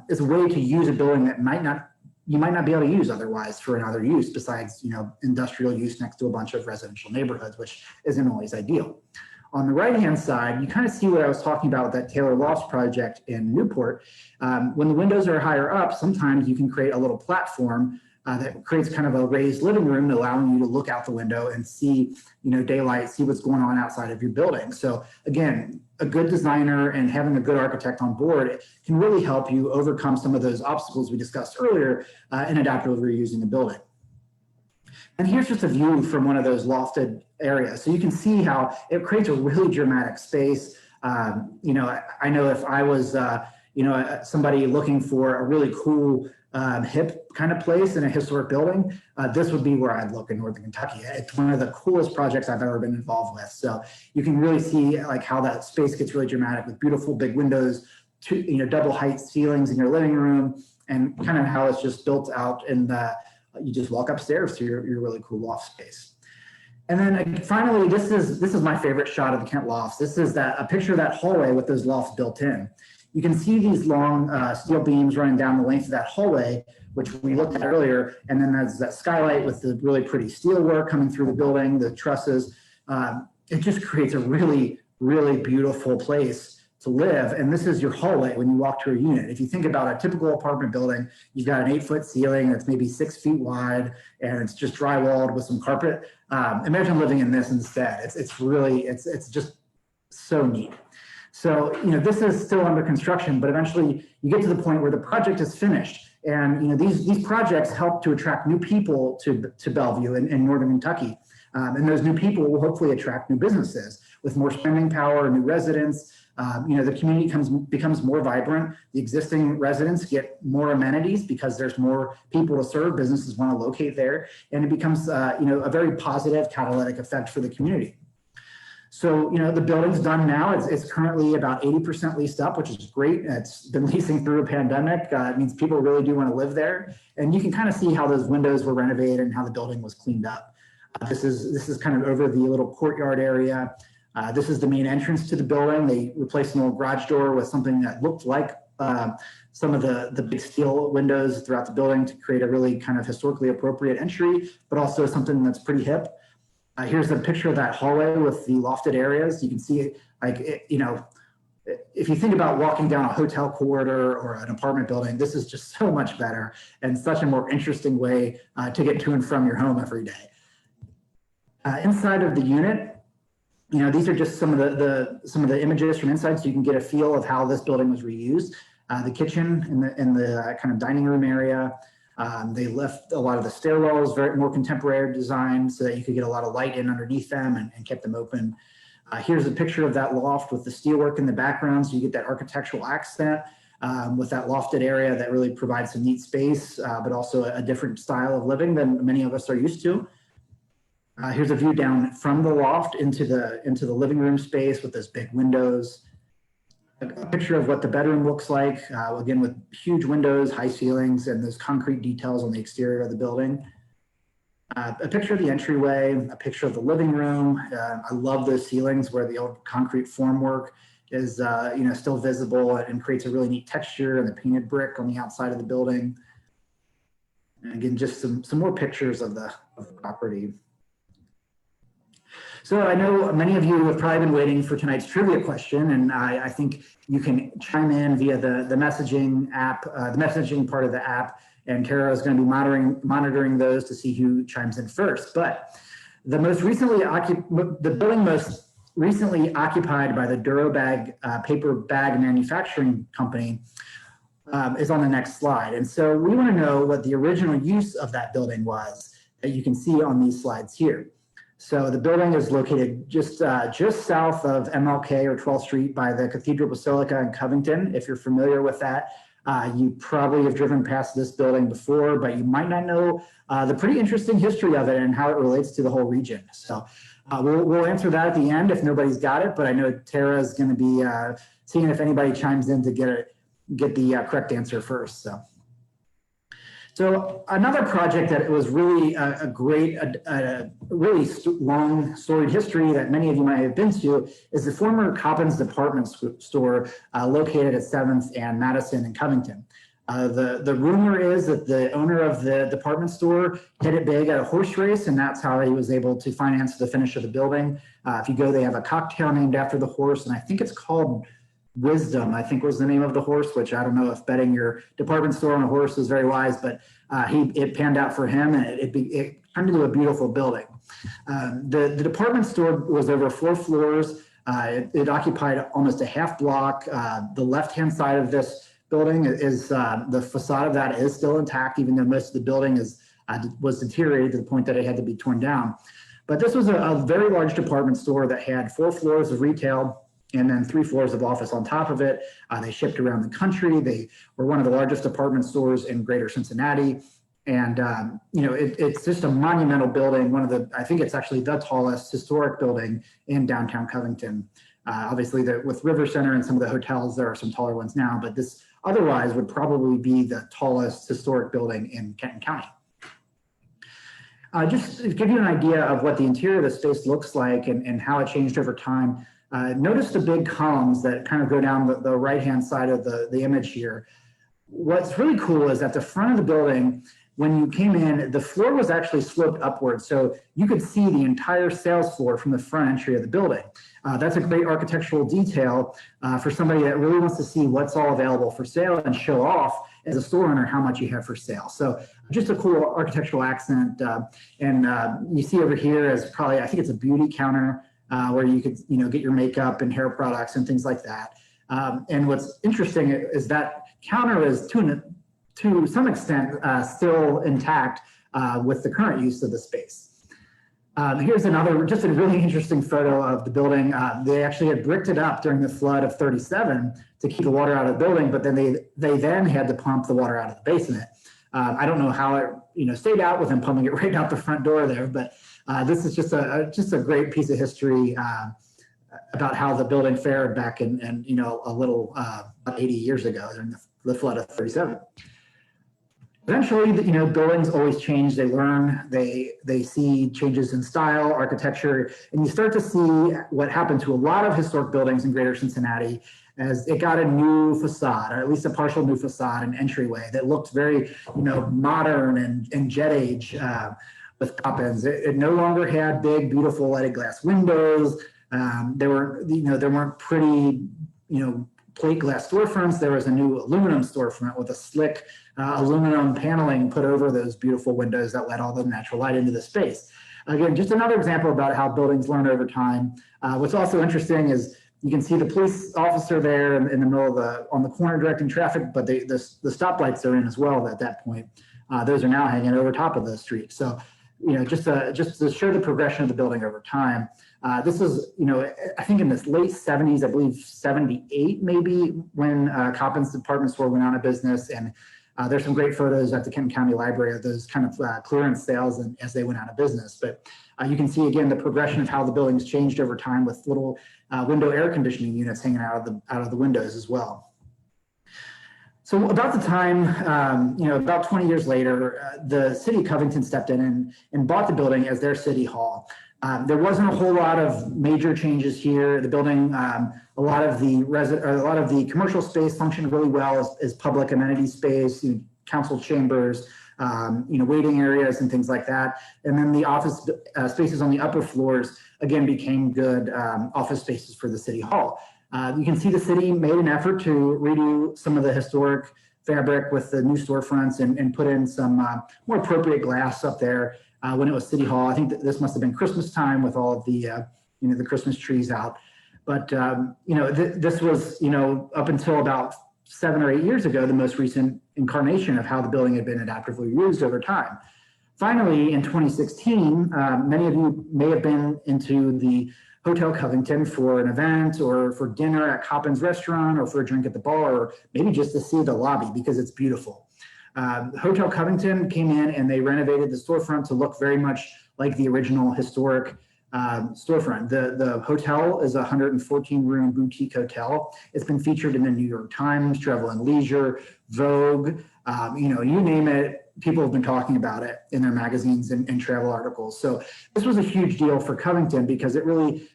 is a way to use a building that you might not be able to use otherwise for another use besides industrial use next to a bunch of residential neighborhoods, which isn't always ideal. On the right-hand side, you kind of see what I was talking about with that Taylor Lofts project in Newport. When the windows are higher up, sometimes you can create a little platform that creates kind of a raised living room, allowing you to look out the window and see, daylight, see what's going on outside of your building. So again, a good designer and having a good architect on board can really help you overcome some of those obstacles we discussed earlier in adaptively reusing the building. And here's just a view from one of those lofted areas. So you can see how it creates a really dramatic space. I know if I was, somebody looking for a really cool, hip kind of place in a historic building, this would be where I'd look in Northern Kentucky. It's one of the coolest projects I've ever been involved with. So you can really see like how that space gets really dramatic with beautiful big windows, double height ceilings in your living room, and kind of how it's just built out in the, you just walk upstairs to your really cool loft space. And then finally, this is my favorite shot of the Kent lofts. This is a picture of that hallway with those lofts built in. You can see these long steel beams running down the length of that hallway, which we looked at earlier. And then there's that skylight with the really pretty steel work coming through the building, the trusses. It just creates a really, really beautiful place to live. And this is your hallway when you walk to a unit. If you think about a typical apartment building, you've got an 8-foot ceiling that's maybe 6 feet wide and it's just drywalled with some carpet. Imagine living in this instead. It's just so neat. So, this is still under construction, but eventually you get to the point where the project is finished. And, these projects help to attract new people to Bellevue in Northern Kentucky. And those new people will hopefully attract new businesses with more spending power, new residents. The community becomes more vibrant. The existing residents get more amenities because there's more people to serve. Businesses want to locate there, and it becomes a very positive catalytic effect for the community. So the building's done now. It's currently about 80% leased up, which is great. It's been leasing through a pandemic. It means people really do want to live there, and you can kind of see how those windows were renovated and how the building was cleaned up. This is kind of over the little courtyard area. This is the main entrance to the building. They replaced an old garage door with something that looked like some of the big steel windows throughout the building to create a really kind of historically appropriate entry, but also something that's pretty hip. Here's a picture of that hallway with the lofted areas. You can see, if you think about walking down a hotel corridor or an apartment building, this is just so much better and such a more interesting way to get to and from your home every day. Inside of the unit, these are just some of the images from inside, so you can get a feel of how this building was reused. The kitchen and the kind of dining room area. They left a lot of the stairwells very more contemporary design so that you could get a lot of light in underneath them and kept them open. Here's a picture of that loft with the steelwork in the background, so you get that architectural accent with that lofted area that really provides some neat space, but also a different style of living than many of us are used to. Here's a view down from the loft into the living room space with those big windows. A picture of what the bedroom looks like, again with huge windows, high ceilings, and those concrete details on the exterior of the building. A picture of the entryway, a picture of the living room. I love those ceilings where the old concrete formwork is still visible and creates a really neat texture, and the painted brick on the outside of the building. And again, just some more pictures of the property. So I know many of you have probably been waiting for tonight's trivia question, and I think you can chime in via the messaging app, the messaging part of the app, and Tara is going to be monitoring those to see who chimes in first. But the building most recently occupied by the Durobag paper bag manufacturing company is on the next slide. And so we want to know what the original use of that building was that you can see on these slides here. So the building is located just south of MLK or 12th Street by the Cathedral Basilica in Covington. If you're familiar with that, you probably have driven past this building before, but you might not know the pretty interesting history of it and how it relates to the whole region. So we'll answer that at the end if nobody's got it, but I know Tara is going to be seeing if anybody chimes in to get the correct answer first. So another project that was really a really long storied history that many of you might have been to is the former Coppins department store located at 7th and Madison in Covington. The rumor is that the owner of the department store hit it big at a horse race, and that's how he was able to finance the finish of the building. If you go, they have a cocktail named after the horse, and I think it's called Wisdom, I think was the name of the horse, which I don't know if betting your department store on a horse is very wise, but it panned out for him, and it turned into a beautiful building. The department store was over 4 floors. It occupied almost a half block. The left-hand side of this building is the facade of that is still intact, even though most of the building was deteriorated to the point that it had to be torn down. But this was a very large department store that had 4 floors of retail and then 3 floors of office on top of it. They shipped around the country. They were one of the largest department stores in greater Cincinnati. And, it's just a monumental building. I think it's actually the tallest historic building in downtown Covington. Obviously, with River Center and some of the hotels, there are some taller ones now, but this otherwise would probably be the tallest historic building in Kenton County. Just to give you an idea of what the interior of the space looks like and how it changed over time, notice the big columns that kind of go down the right-hand side of the image here. What's really cool is at the front of the building, when you came in, the floor was actually sloped upward. So you could see the entire sales floor from the front entry of the building. That's a great architectural detail for somebody that really wants to see what's all available for sale and show off as a store owner how much you have for sale. So just a cool architectural accent. You see over here is probably, I think it's a beauty counter where you could get your makeup and hair products and things like that. And what's interesting is that counter is to some extent still intact with the current use of the space. Here's another, just a really interesting photo of the building. They actually had bricked it up during the flood of 37 to keep the water out of the building, but then they then had to pump the water out of the basement. I don't know how it stayed out with them pumping it right out the front door there, but this is just a great piece of history about how the building fared back in a little about 80 years ago during the flood of 37. Eventually, buildings always change. They learn, they see changes in style, architecture, and you start to see what happened to a lot of historic buildings in greater Cincinnati as it got a new facade, or at least a partial new facade and entryway that looked very, modern and jet age with pop-ins. It no longer had big, beautiful lighted glass windows. There weren't pretty, plate glass storefronts. There was a new aluminum storefront with a slick aluminum paneling put over those beautiful windows that let all the natural light into the space. Again, just another example about how buildings learn over time. What's also interesting is you can see the police officer there in the middle of on the corner directing traffic, but the stoplights are in as well at that point. Those are now hanging over top of the street. So, just to show the progression of the building over time. This is, I think in the late 70s, I believe 78 maybe, when Coppin's department store went out of business. And there's some great photos at the Kenton County Library of those kind of clearance sales and as they went out of business. But you can see, again, the progression of how the building's changed over time with little window air conditioning units hanging out of the windows as well. So about the time, about 20 years later, the city of Covington stepped in and bought the building as their city hall. There wasn't a whole lot of major changes here. The building, a lot of the commercial space functioned really well as public amenity space, council chambers, waiting areas and things like that. And then the office spaces on the upper floors again became good office spaces for the city hall. You can see the city made an effort to redo some of the historic fabric with the new storefronts and put in some more appropriate glass up there when it was City Hall. I think that this must have been Christmas time with all of the, the Christmas trees out. But, this was, up until about 7 or 8 years ago, the most recent incarnation of how the building had been adaptively used over time. Finally, in 2016, many of you may have been into the Hotel Covington for an event or for dinner at Coppin's restaurant or for a drink at the bar, or maybe just to see the lobby because it's beautiful. Hotel Covington came in and they renovated the storefront to look very much like the original historic storefront. The hotel is a 114-room boutique hotel. It's been featured in the New York Times, Travel and Leisure, Vogue, you name it. People have been talking about it in their magazines and travel articles. So this was a huge deal for Covington because it really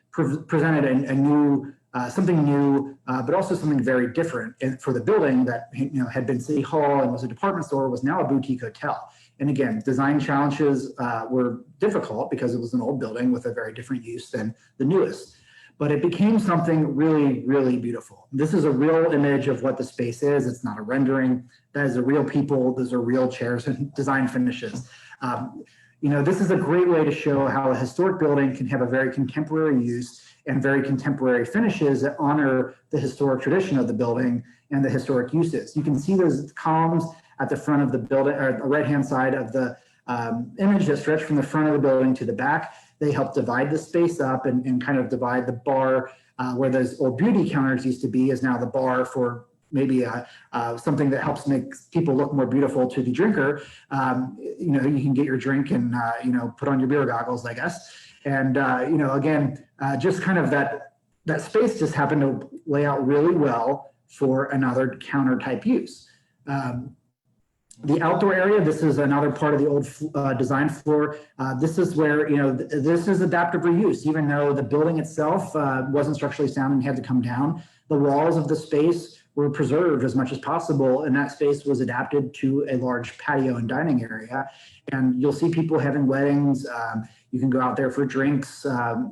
presented a new, something new, but also something very different for the building that had been City Hall and was a department store, was now a boutique hotel. And again, design challenges were difficult because it was an old building with a very different use than the newest. But it became something really, really beautiful. This is a real image of what the space is. It's not a rendering. That is a real people. Those are real chairs and design finishes. This is a great way to show how a historic building can have a very contemporary use and very contemporary finishes that honor the historic tradition of the building and the historic uses. You can see those columns at the front of the building, or the right-hand side of the image that stretch from the front of the building to the back. They help divide the space up and kind of divide the bar where those old beauty counters used to be is now the bar for maybe something that helps make people look more beautiful to the drinker. You can get your drink and, put on your beer goggles, I guess. And, again, just kind of that space just happened to lay out really well for another counter type use. The outdoor area, this is another part of the old design floor. This is where, this is adaptive reuse. Even though the building itself wasn't structurally sound and had to come down, the walls of the space were preserved as much as possible, and that space was adapted to a large patio and dining area. And you'll see people having weddings. You can go out there for drinks.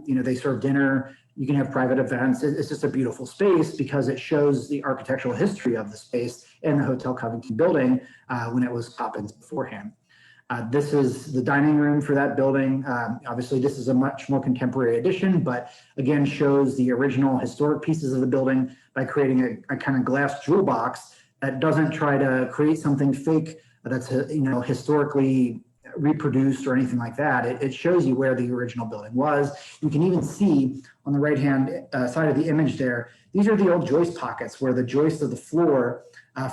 They serve dinner. You can have private events. It's just a beautiful space because it shows the architectural history of the space in the Hotel Covington building when it was Coppins beforehand. This is the dining room for that building. Obviously, this is a much more contemporary addition, but again, shows the original historic pieces of the building by creating a kind of glass jewel box that doesn't try to create something fake that's historically reproduced or anything like that. It shows you where the original building was. You can even see on the right hand side of the image there, these are the old joist pockets where the joist of the floor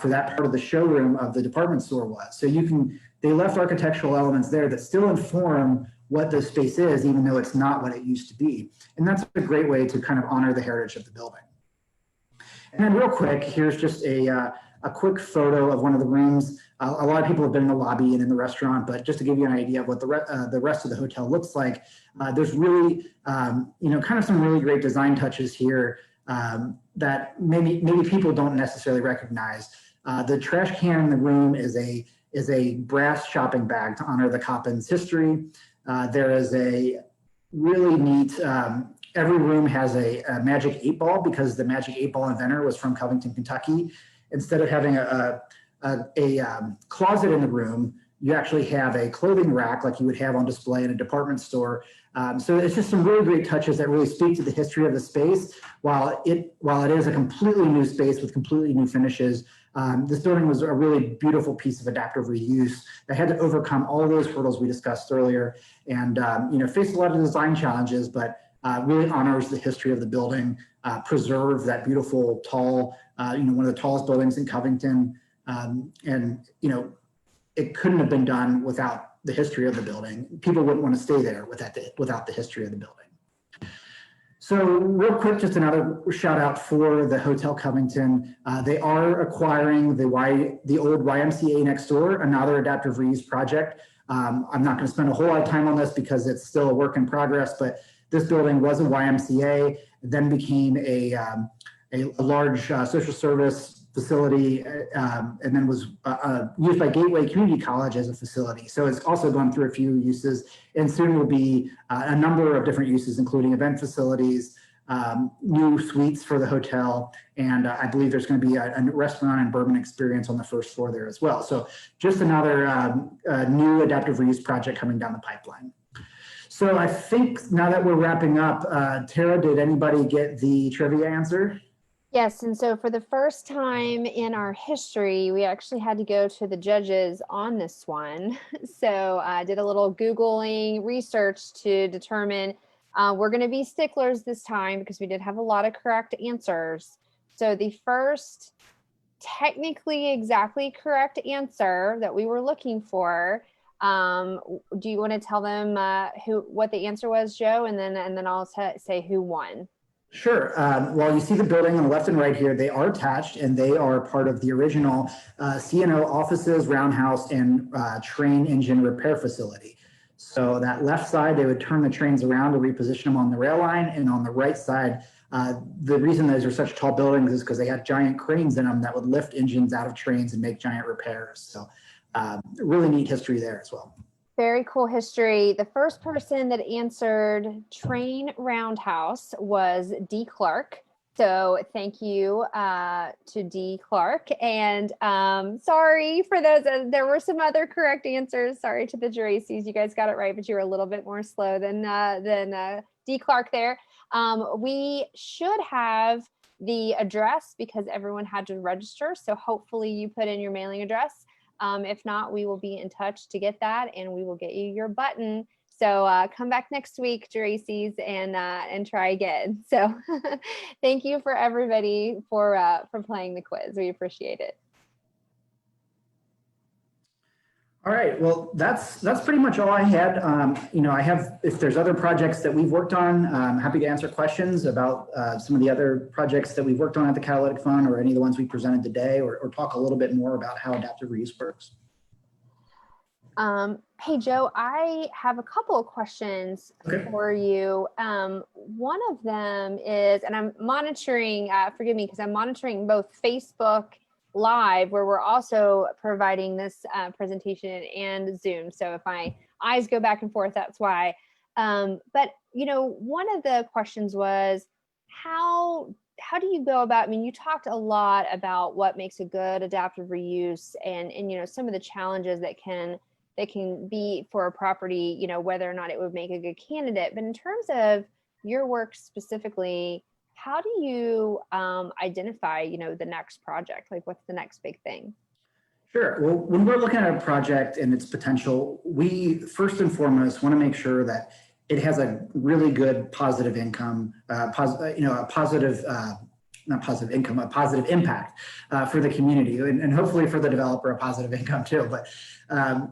for that part of the showroom of the department store was. So they left architectural elements there that still inform what the space is, even though it's not what it used to be. And that's a great way to kind of honor the heritage of the building. And then real quick, here's just a quick photo of one of the rooms. A lot of people have been in the lobby and in the restaurant, but just to give you an idea of what the rest of the hotel looks like, there's really, kind of some really great design touches here that maybe people don't necessarily recognize. The trash can in the room is a brass shopping bag to honor the Coppins history. There is a really neat, every room has a magic 8-ball because the magic 8-ball inventor was from Covington, Kentucky. Instead of having a closet in the room, you actually have a clothing rack like you would have on display in a department store. So it's just some really great touches that really speak to the history of the space. While it is a completely new space with completely new finishes, this building was a really beautiful piece of adaptive reuse that had to overcome all of those hurdles we discussed earlier and faced a lot of design challenges, but really honors the history of the building, preserve that beautiful tall, one of the tallest buildings in Covington. It couldn't have been done without the history of the building. People wouldn't want to stay there without the history of the building. So real quick, just another shout out for the Hotel Covington. They are acquiring the old YMCA next door, another adaptive reuse project. I'm not going to spend a whole lot of time on this because it's still a work in progress, but this building was a YMCA, then became a large social service facility, and then was used by Gateway Community College as a facility. So it's also gone through a few uses, and soon will be a number of different uses, including event facilities, new suites for the hotel, and I believe there's going to be a restaurant and bourbon experience on the first floor there as well. So just another new adaptive reuse project coming down the pipeline. So I think now that we're wrapping up, Tara, did anybody get the trivia answer? Yes, and so for the first time in our history, we actually had to go to the judges on this one. So I did a little Googling research to determine we're going to be sticklers this time because we did have a lot of correct answers. So the first technically exactly correct answer that we were looking for, do you want to tell them what the answer was, Joe, and then I'll say who won? Sure. Well, you see the building on the left and right here. They are attached, and they are part of the original C&O offices, roundhouse, and train engine repair facility. So that left side, they would turn the trains around to reposition them on the rail line, and on the right side, the reason those are such tall buildings is because they had giant cranes in them that would lift engines out of trains and make giant repairs. So really neat history there as well. Very cool history. The first person that answered train roundhouse was D. Clark. So thank you to D. Clark. And sorry for those. There were some other correct answers. Sorry to the Geracies. You guys got it right, but you were a little bit more slow than D. Clark there. We should have the address because everyone had to register. So hopefully you put in your mailing address. If not, we will be in touch to get that, and we will get you your button. So come back next week, Geracies, and try again. So thank you for everybody for playing the quiz. We appreciate it. All right. Well, that's pretty much all I had. I have, if there's other projects that we've worked on, I'm happy to answer questions about some of the other projects that we've worked on at the Catalytic Fund or any of the ones we presented today, or talk a little bit more about how adaptive reuse works. Hey, Joe, I have a couple of questions Okay. for you. One of them is, and I'm monitoring, forgive me, because I'm monitoring both Facebook Live, where we're also providing this presentation, and Zoom. So if my eyes go back and forth, that's why. But, one of the questions was, how do you go about, I mean, you talked a lot about what makes a good adaptive reuse and some of the challenges that can be for a property, whether or not it would make a good candidate. But in terms of your work specifically, how do you identify, the next project? Like, what's the next big thing? Sure. Well, when we're looking at a project and its potential, we first and foremost want to make sure that it has a really good positive income, a positive, not positive income, a positive impact for the community, and hopefully for the developer, a positive income too. But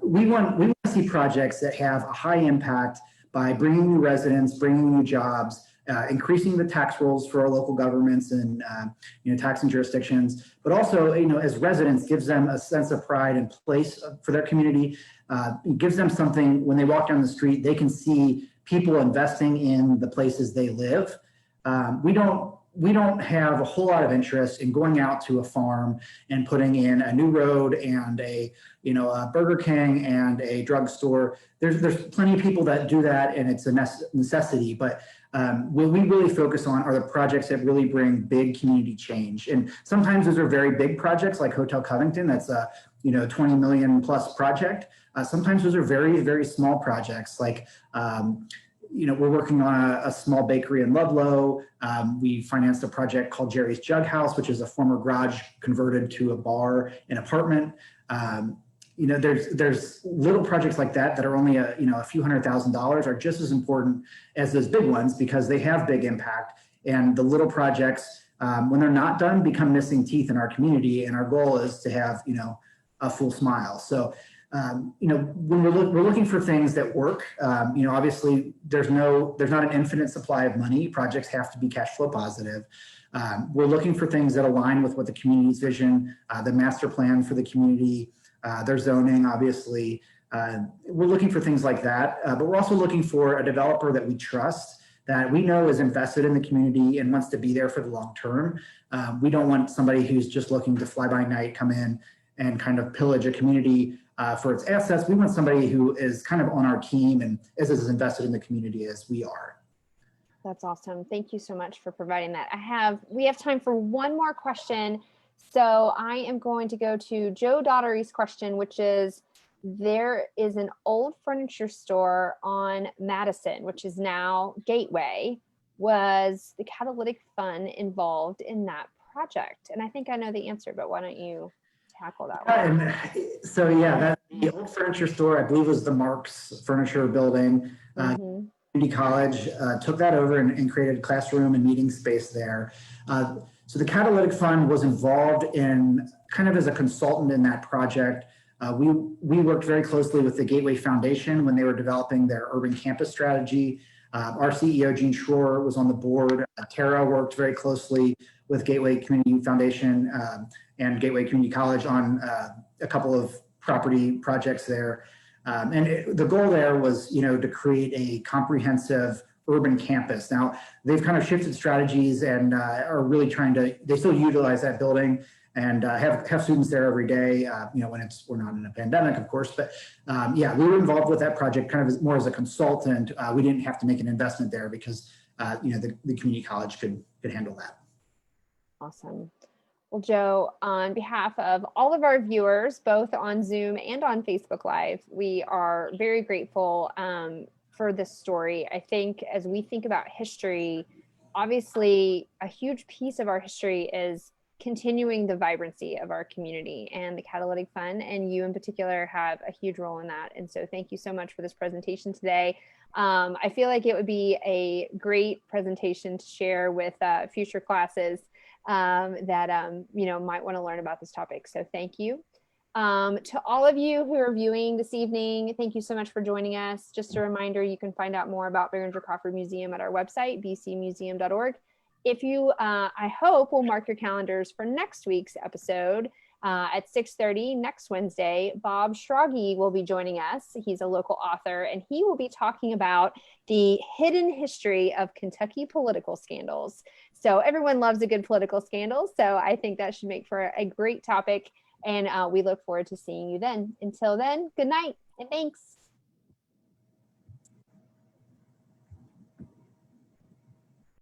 we want to see projects that have a high impact by bringing new residents, bringing new jobs, increasing the tax rolls for our local governments and taxing jurisdictions, but also as residents, gives them a sense of pride and place for their community. It gives them something when they walk down the street, they can see people investing in the places they live. We don't have a whole lot of interest in going out to a farm and putting in a new road and a Burger King and a drugstore. There's plenty of people that do that, and it's a necessity. But what we really focus on are the projects that really bring big community change. And sometimes those are very big projects, like Hotel Covington. That's a 20 million plus project. Sometimes those are very, very small projects, like we're working on a small bakery in Ludlow. We financed a project called Jerry's Jug House, which is a former garage converted to a bar and apartment. There's little projects like that are only a few $100,000 are just as important as those big ones, because they have big impact. And the little projects, when they're not done, become missing teeth in our community. And our goal is to have a full smile. So when we're looking for things that work, obviously there's not an infinite supply of money. Projects have to be cash flow positive. We're looking for things that align with what the community's vision, the master plan for the community, their zoning, obviously. We're looking for things like that, but we're also looking for a developer that we trust, that we know is invested in the community and wants to be there for the long term. We don't want somebody who's just looking to fly by night, come in and kind of pillage a community for its assets. We want somebody who is kind of on our team and is as invested in the community as we are. That's awesome. Thank you so much for providing that. We have time for one more question. So I am going to go to Joe Daughtery's question, which is, there is an old furniture store on Madison, which is now Gateway. Was the Catalytic Fund involved in that project? And I think I know the answer, but why don't you tackle that one? And so, that the old furniture store, I believe, was the Marks Furniture Building. Community College took that over and created a classroom and meeting space there. So the Catalytic Fund was involved in kind of as a consultant in that project. We worked very closely with the Gateway Foundation when they were developing their urban campus strategy. Our CEO, Gene Schroer, was on the board. Tara worked very closely with Gateway Community Foundation and Gateway Community College on a couple of property projects there. The goal there was, to create a comprehensive urban campus. Now, they've kind of shifted strategies and are really they still utilize that building and have students there every day, when we're not in a pandemic, of course. But we were involved with that project kind of more as a consultant. We didn't have to make an investment there because, the community college could handle that. Awesome. Well, Joe, on behalf of all of our viewers, both on Zoom and on Facebook Live, we are very grateful for this story. I think as we think about history, obviously a huge piece of our history is continuing the vibrancy of our community, and the Catalytic Fund, and you in particular, have a huge role in that. And so thank you so much for this presentation today. I feel like it would be a great presentation to share with future classes that might want to learn about this topic. So thank you. To all of you who are viewing this evening, thank you so much for joining us. Just a reminder, you can find out more about Behringer-Crawford Museum at our website, bcmuseum.org. If you, I hope, will mark your calendars for next week's episode, At 6:30 next Wednesday, Bob Schrage will be joining us. He's a local author, and he will be talking about the hidden history of Kentucky political scandals. So everyone loves a good political scandal, so I think that should make for a great topic, and we look forward to seeing you then. Until then, good night, and thanks.